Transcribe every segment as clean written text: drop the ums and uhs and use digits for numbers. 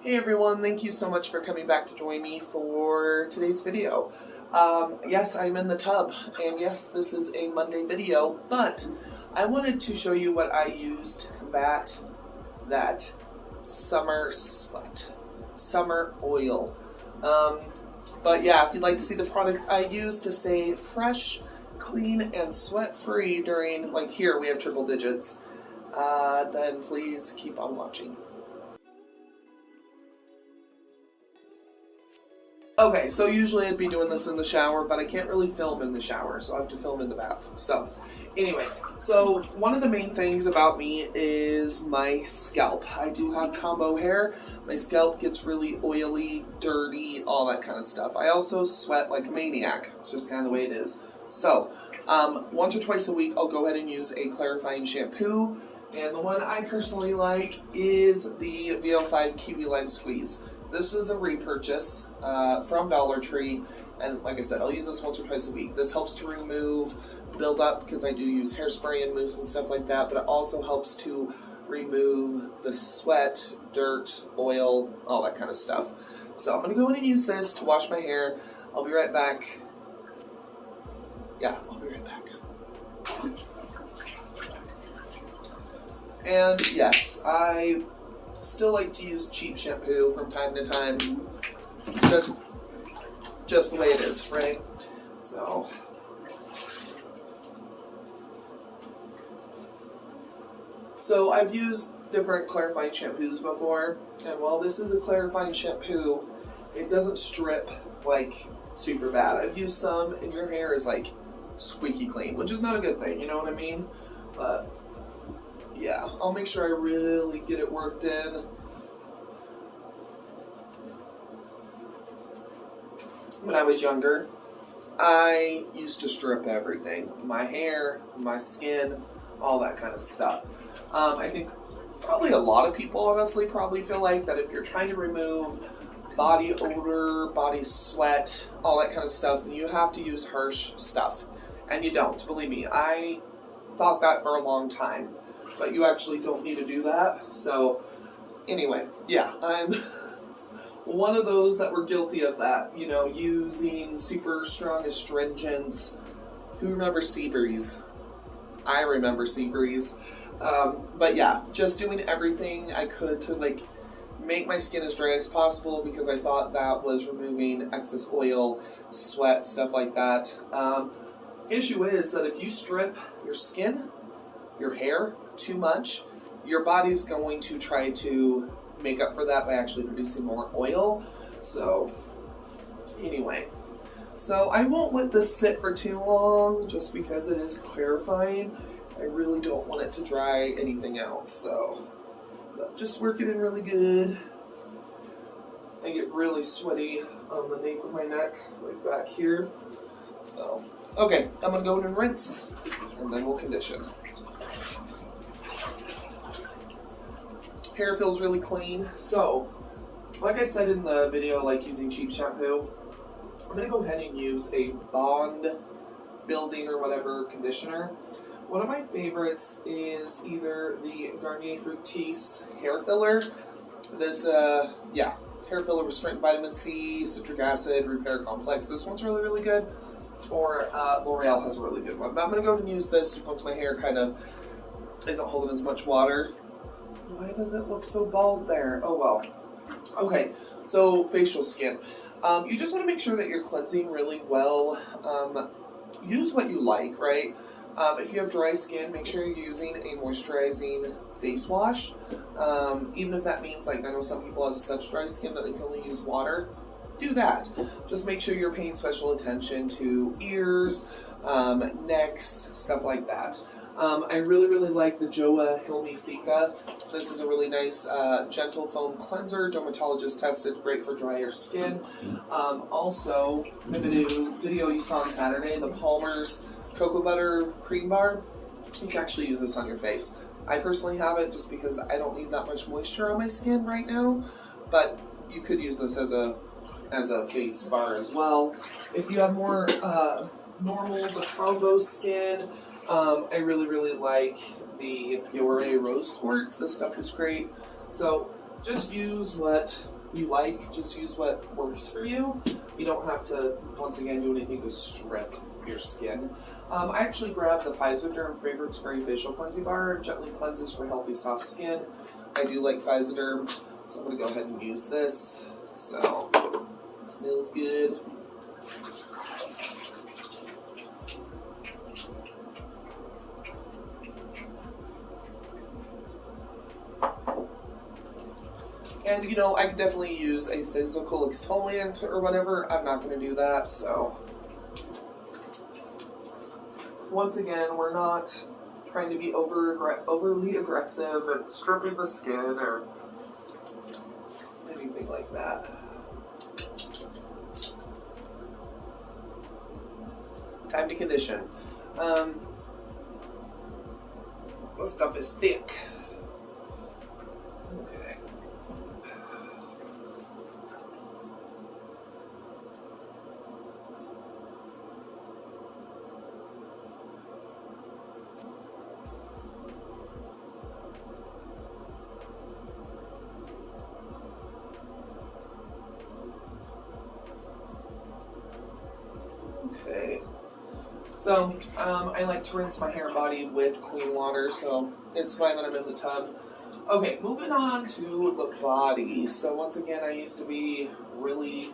Hey everyone, thank you so much for coming back to join me for today's video. Yes, I'm in the tub, and yes, this is a Monday video, but I wanted to show you what I used to combat that summer sweat, summer oil. But yeah, if you'd like to see the products I use to stay fresh, clean, and sweat-free during, like here we have triple digits, then please keep on watching. Okay, so usually I'd be doing this in the shower, but I can't really film in the shower, so I have to film in the bath. So, anyway, so one of the main things about me is my scalp. I do have combo hair. My scalp gets really oily, dirty, all that kind of stuff. I also sweat like a maniac. It's just kind of the way it is. So, once or twice a week, I'll go ahead and use a clarifying shampoo. And the one I personally like is the VO5 Kiwi Lime Squeeze. This was a repurchase from Dollar Tree, and like I said, I'll use this once or twice a week. This helps to remove buildup, because I do use hairspray and mousse and stuff like that, but it also helps to remove the sweat, dirt, oil, all that kind of stuff. So I'm going to go in and use this to wash my hair. I'll be right back. Yeah, I'll be right back. And yes, I still like to use cheap shampoo from time to time, just the way it is, right? So I've used different clarifying shampoos before, and while this is a clarifying shampoo, it doesn't strip like super bad. I've used some, and your hair is like squeaky clean, which is not a good thing, you know what I mean? But yeah, I'll make sure I really get it worked in. When I was younger, I used to strip everything. My hair, my skin, all that kind of stuff. I think probably a lot of people honestly probably feel like that if you're trying to remove body odor, body sweat, all that kind of stuff, then you have to use harsh stuff. And you don't, believe me. I thought that for a long time. But you actually don't need to do that. So, anyway, yeah, I'm one of those that were guilty of that. You know, using super strong astringents. Who remembers Seabreeze? I remember Seabreeze. But yeah, just doing everything I could to like make my skin as dry as possible, because I thought that was removing excess oil, sweat, stuff like that. Issue is that if you strip your skin, your hair, too much, your body's going to try to make up for that by actually producing more oil. So anyway, so I won't let this sit for too long just because it is clarifying. I really don't want it to dry anything out, so just work it in really good. I get really sweaty on the nape of my neck, like back here. So okay, I'm gonna go in and rinse, and then we'll condition. Hair feels really clean. So, like I said in the video, like using cheap shampoo, I'm going to go ahead and use a bond building or whatever conditioner. One of my favorites is either the Garnier Fructis hair filler. This, hair filler with strength vitamin C, citric acid, repair complex. This one's really, really good. Or L'Oreal has a really good one. But I'm going to go ahead and use this once my hair kind of isn't holding as much water. Why does it look so bald there? Oh well. Okay, so facial skin. You just want to make sure that you're cleansing really well. Use what you like, right? If you have dry skin, make sure you're using a moisturizing face wash. Even if that means, like, I know some people have such dry skin that they can only use water. Do that. Just make sure you're paying special attention to ears, necks, stuff like that. I really, really like the Joa Hilmi Sika. This is a really nice, gentle foam cleanser, dermatologist tested, great for drier skin. Also, the video you saw on Saturday, the Palmer's Cocoa Butter Cream Bar, you can actually use this on your face. I personally have it just because I don't need that much moisture on my skin right now, but you could use this as a face bar as well. If you have more normal but combo skin, I really, really like the Biore Rose Quartz. This stuff is great. So just use what you like, just use what works for you. You don't have to, once again, do anything to strip your skin. I actually grabbed the Physoderm Fragrance Free Facial Cleansing Bar. Gently cleanses for healthy, soft skin. I do like Physoderm, so I'm going to go ahead and use this. So, it smells good. And, you know, I could definitely use a physical exfoliant or whatever. I'm not going to do that, so. Once again, we're not trying to be overly aggressive and stripping the skin or anything like that. Time to condition. This stuff is thick. Okay. Okay. So, I like to rinse my hair and body with clean water, so it's fine that I'm in the tub. Okay, moving on to the body. So once again, I used to be really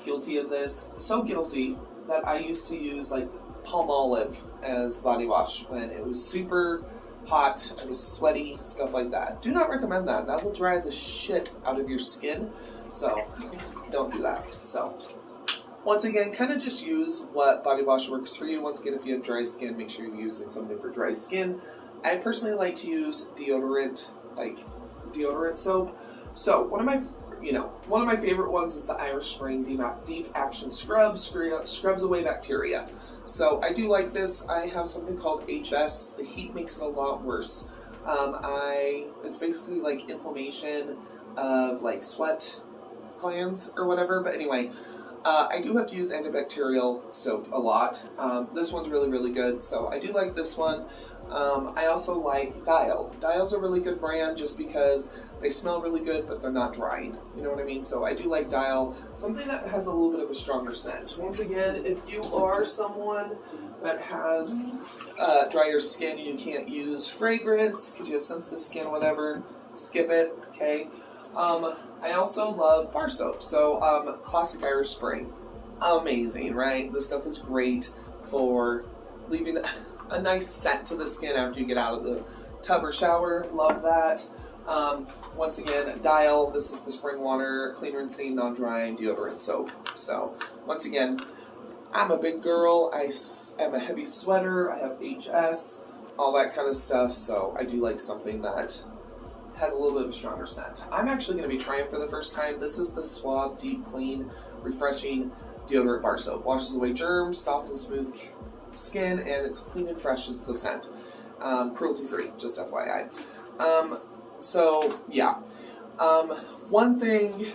guilty of this. So guilty that I used to use like Palmolive as body wash when it was super hot, it was sweaty, stuff like that. Do not recommend that. That will dry the shit out of your skin. So don't do that. So once again, kind of just use what body wash works for you. Once again, if you have dry skin, make sure you're using something for dry skin. I personally like to use deodorant, like deodorant soap. So one of my favorite ones is the Irish Spring Deep Action Scrub. Scrubs away bacteria. So I do like this. I have something called HS. The heat makes it a lot worse. It's basically like inflammation of like sweat glands or whatever. But anyway, I do have to use antibacterial soap a lot. This one's really, really good. So I do like this one. I also like Dial. Dial's a really good brand just because they smell really good, but they're not drying. You know what I mean? So I do like Dial. Something that has a little bit of a stronger scent. Once again, if you are someone that has drier skin and you can't use fragrance because you have sensitive skin, whatever, skip it, okay? I also love bar soap. So Classic Irish Spring. Amazing, right? This stuff is great for leaving a nice scent to the skin after you get out of the tub or shower. Love that. Once again, Dial. This is the spring water, clean rinsing, non-drying deodorant soap. So once again, I'm a big girl. I am a heavy sweater. I have HS, all that kind of stuff. So I do like something that has a little bit of a stronger scent. I'm actually going to be trying for the first time. This is the Suave Deep Clean Refreshing Deodorant Bar Soap. Washes away germs, soft and smooth skin, and it's clean and fresh is the scent. Cruelty free, just FYI. So yeah. One thing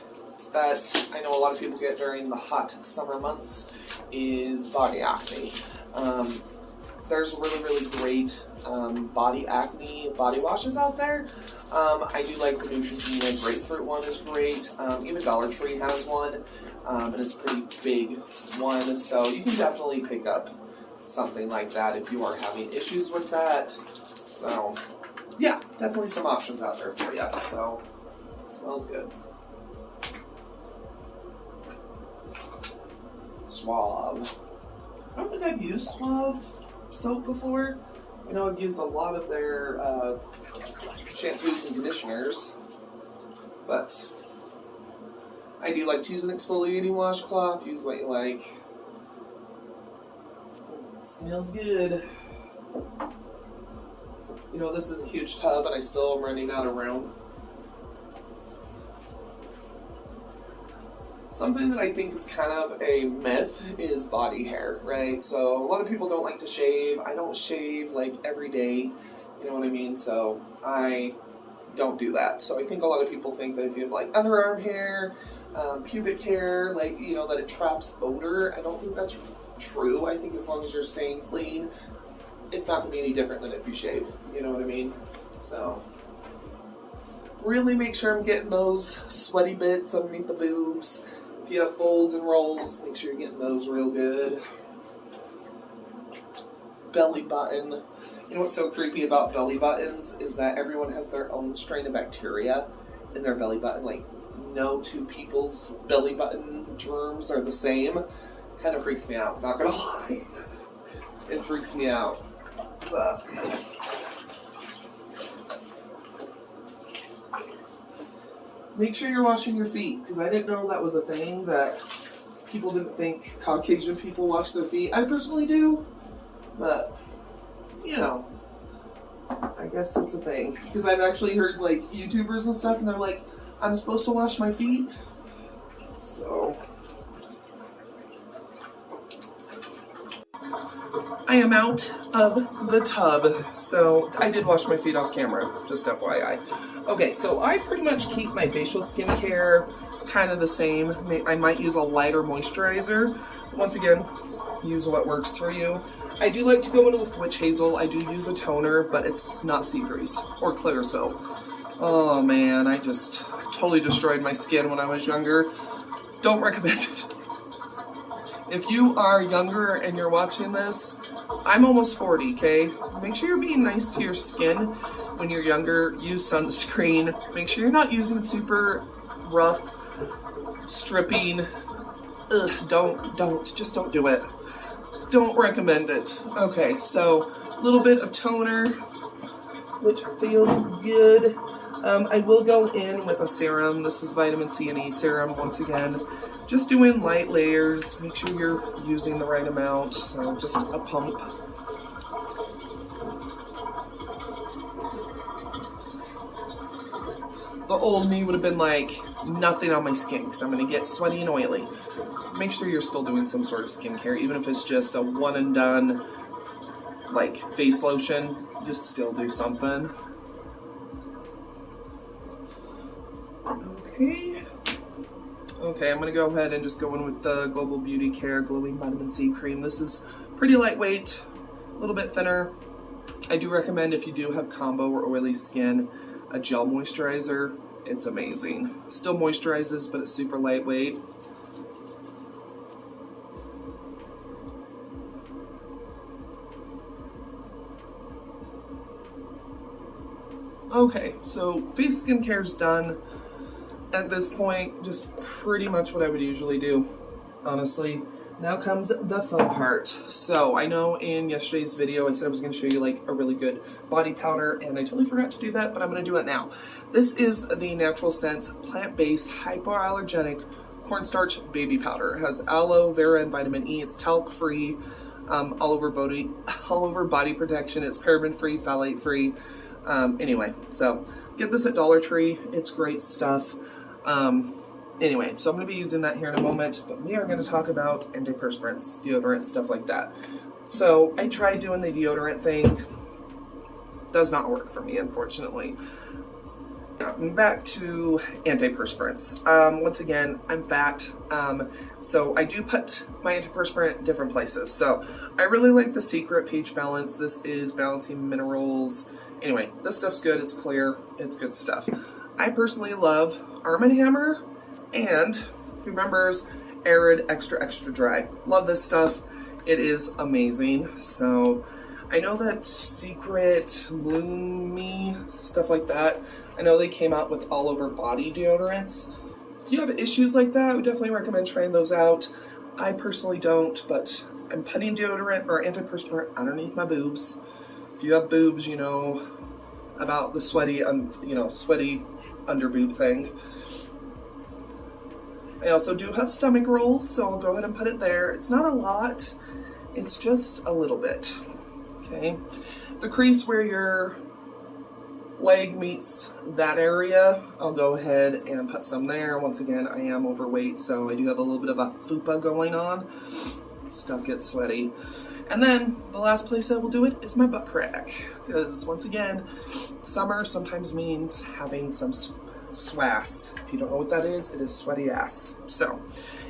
that I know a lot of people get during the hot summer months is body acne. There's really, really great body acne body washes out there. I do like the Neutrogena grapefruit one is great. Even Dollar Tree has one, and it's a pretty big one. So you can definitely pick up something like that if you are having issues with that. So yeah, definitely some options out there for you. So smells good. Suave. I don't think I've used Suave soap before. I know I've used a lot of their shampoos and conditioners, but I do like to use an exfoliating washcloth. Use what you like. It smells good. You know, this is a huge tub, and I still am running out of room. Something that I think is kind of a myth is body hair, right? So a lot of people don't like to shave. I don't shave like every day, you know what I mean? So I don't do that. So I think a lot of people think that if you have like underarm hair, pubic hair, like, you know, that it traps odor. I don't think that's true. I think as long as you're staying clean, it's not going to be any different than if you shave, you know what I mean? So Really make sure I'm getting those sweaty bits underneath the boobs. If you have folds and rolls, make sure you're getting those real good. Belly button. You know what's so creepy about belly buttons is that everyone has their own strain of bacteria in their belly button. Like, no two people's belly button germs are the same. Kind of freaks me out, not gonna lie. It freaks me out. But make sure you're washing your feet, because I didn't know that was a thing, that people didn't think Caucasian people wash their feet. I personally do, but, you know, I guess it's a thing. Because I've actually heard, like, YouTubers and stuff, and they're like, I'm supposed to wash my feet? So I am out of the tub, so I did wash my feet off camera, just FYI. Okay, so I pretty much keep my facial skincare kind of the same. I might use a lighter moisturizer. Once again, use what works for you. I do like to go in with witch hazel. I do use a toner, but it's not sea breeze or clear soap. Oh man, I just totally destroyed my skin when I was younger. Don't recommend it. If you are younger and you're watching this, I'm almost 40, okay? Make sure you're being nice to your skin when you're younger. Use sunscreen. Make sure you're not using super rough, stripping. Just don't do it. Don't recommend it. Okay, so a little bit of toner, which feels good. I will go in with a serum. This is vitamin C and E serum once again. Just doing light layers. Make sure you're using the right amount. So just a pump. The old me would have been like, nothing on my skin because I'm going to get sweaty and oily. Make sure you're still doing some sort of skincare, even if it's just a one and done, like face lotion, just still do something. Okay, I'm going to go ahead and just go in with the Global Beauty Care Glowing Vitamin C Cream. This is pretty lightweight, a little bit thinner. I do recommend, if you do have combo or oily skin, a gel moisturizer. It's amazing. Still moisturizes, but it's super lightweight. Okay, so face skincare is done. At this point, just pretty much what I would usually do, honestly. Now comes the fun part. So I know in yesterday's video I said I was going to show you like a really good body powder, and I totally forgot to do that, but I'm going to do it now. This is the Natural Sense plant-based hypoallergenic cornstarch baby powder. It has aloe vera and vitamin E. It's talc-free, all over body protection. It's paraben-free, phthalate-free. Anyway, so get this at Dollar Tree. It's great stuff. Anyway, so I'm going to be using that here in a moment, but we are going to talk about antiperspirants, deodorant, stuff like that. So I tried doing the deodorant thing. Does not work for me, unfortunately. Back to antiperspirants. Once again, I'm fat, so I do put my antiperspirant different places. So I really like the Secret PH Balance. This is balancing minerals. Anyway, this stuff's good. It's clear. It's good stuff. I personally love Arm & Hammer and, who remembers, Arid Extra Extra Dry. Love this stuff. It is amazing. So I know that Secret, Bloom Me, stuff like that, I know they came out with all over body deodorants. If you have issues like that, I would definitely recommend trying those out. I personally don't, but I'm putting deodorant or antiperspirant underneath my boobs. If you have boobs, you know about the sweaty under boob thing. I also do have stomach rolls, so I'll go ahead and put it there. It's not a lot, it's just a little bit. Okay, the crease where your leg meets that area, I'll go ahead and put some there. Once again, I am overweight, so I do have a little bit of a fupa going on. Stuff gets sweaty. And then the last place I will do it is my butt crack, because once again, summer sometimes means having some swass. If you don't know what that is, it is sweaty ass. So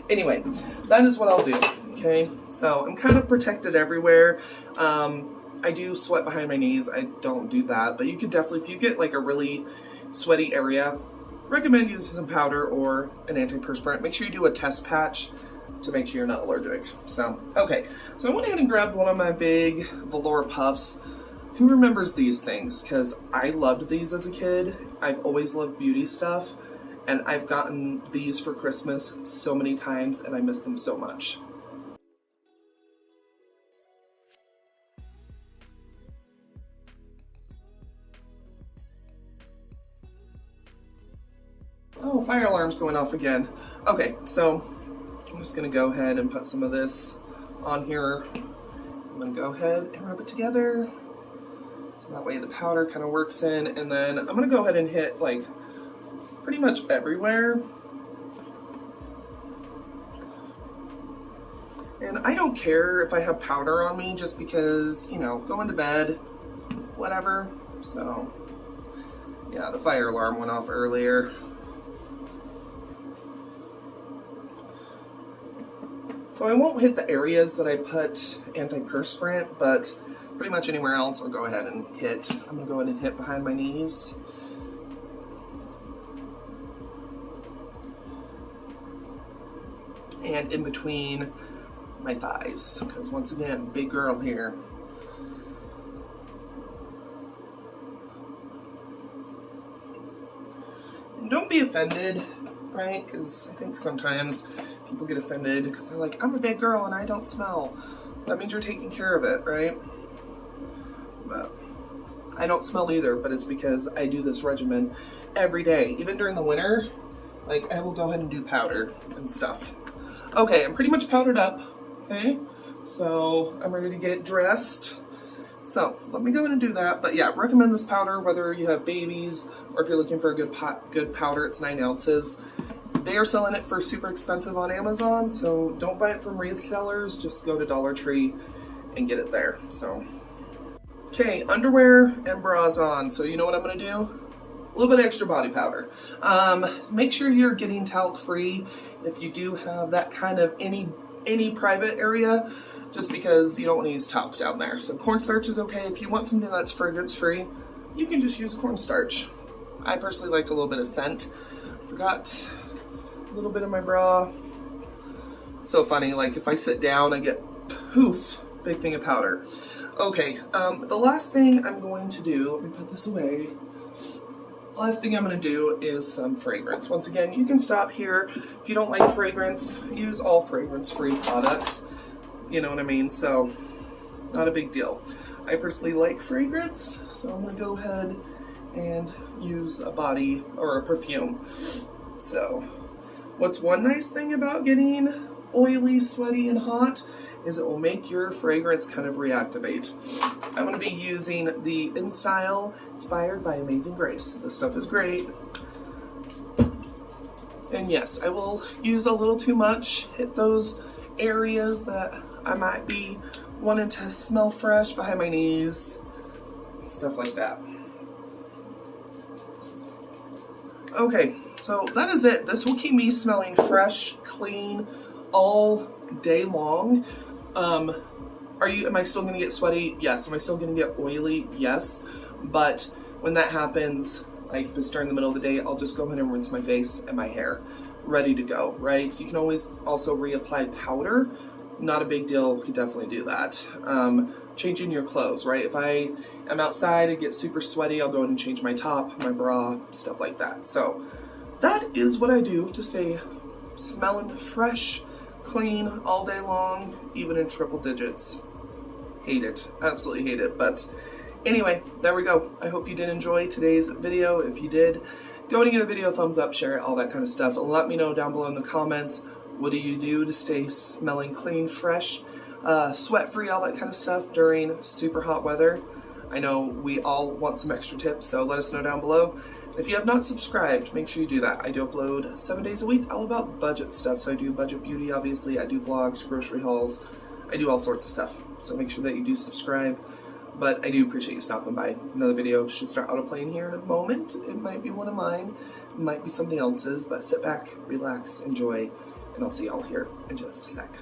anyway, that is what I'll do. Okay, so I'm kind of protected everywhere. I do sweat behind my knees. I don't do that, but you could definitely, if you get like a really sweaty area, recommend using some powder or an antiperspirant. Make sure you do a test patch to make sure you're not allergic. So, okay. So I went ahead and grabbed one of my big velour puffs. Who remembers these things? Because I loved these as a kid. I've always loved beauty stuff. And I've gotten these for Christmas so many times and I miss them so much. Oh, fire alarm's going off again. Okay, so I'm just gonna go ahead and put some of this on here. I'm gonna go ahead and rub it together. So that way the powder kind of works in, and then I'm gonna go ahead and hit like pretty much everywhere. And I don't care if I have powder on me just because, you know, going to bed, whatever. So yeah, the fire alarm went off earlier. So I won't hit the areas that I put antiperspirant, but pretty much anywhere else I'll go ahead and hit. I'm gonna go ahead and hit behind my knees. And in between my thighs, because once again, big girl here. And don't be offended, right? Because I think sometimes people get offended because they're like, I'm a big girl and I don't smell. That means you're taking care of it, right? But I don't smell either, but it's because I do this regimen every day. Even during the winter, like I will go ahead and do powder and stuff. Okay, I'm pretty much powdered up, okay? So I'm ready to get dressed. So let me go ahead and do that. But yeah, recommend this powder whether you have babies or if you're looking for a good powder. It's 9 ounces. They are selling it for super expensive on Amazon, so don't buy it from resellers. Just go to Dollar Tree and get it there. So, okay, underwear and bras on. So you know what I'm gonna do? A little bit of extra body powder. Make sure you're getting talc free if you do have that kind of any private area, just because you don't want to use talc down there. So cornstarch is okay. If you want something that's fragrance free, you can just use cornstarch. I personally like a little bit of scent. Forgot a little bit of my bra. So funny, like if I sit down, I get poof, big thing of powder. Okay, the last thing I'm going to do, let me put this away. The last thing I'm going to do is some fragrance. Once again, you can stop here. If you don't like fragrance, use all fragrance-free products. You know what I mean? So, not a big deal. I personally like fragrance, so I'm going to go ahead and use a body or a perfume. So, what's one nice thing about getting oily, sweaty, and hot is it will make your fragrance kind of reactivate. I'm going to be using the InStyle inspired by Amazing Grace. This stuff is great. And yes, I will use a little too much, hit those areas that I might be wanting to smell fresh, behind my knees, stuff like that. Okay, so that is it. This will keep me smelling fresh, clean, all day long. Am I still gonna get sweaty? Yes. Am I still gonna get oily? Yes. But when that happens, like if it's during the middle of the day, I'll just go ahead and rinse my face and my hair. Ready to go, right? You can always also reapply powder. Not a big deal, you can definitely do that. Changing your clothes, right? If I am outside and get super sweaty, I'll go ahead and change my top, my bra, stuff like that. So that is what I do to stay smelling fresh, clean all day long, even in triple digits. Hate it, absolutely hate it. But anyway, there we go. I hope you did enjoy today's video. If you did, go ahead and give the video a thumbs up, share it, all that kind of stuff. Let me know down below in the comments, what do you do to stay smelling clean, fresh, sweat-free, all that kind of stuff during super hot weather. I know we all want some extra tips, so let us know down below. If you have not subscribed, make sure you do that. I do upload 7 days a week, all about budget stuff. So I do budget beauty, obviously. I do vlogs, grocery hauls. I do all sorts of stuff. So make sure that you do subscribe. But I do appreciate you stopping by. Another video should start autoplaying here in a moment. It might be one of mine. It might be somebody else's. But sit back, relax, enjoy. And I'll see y'all here in just a sec.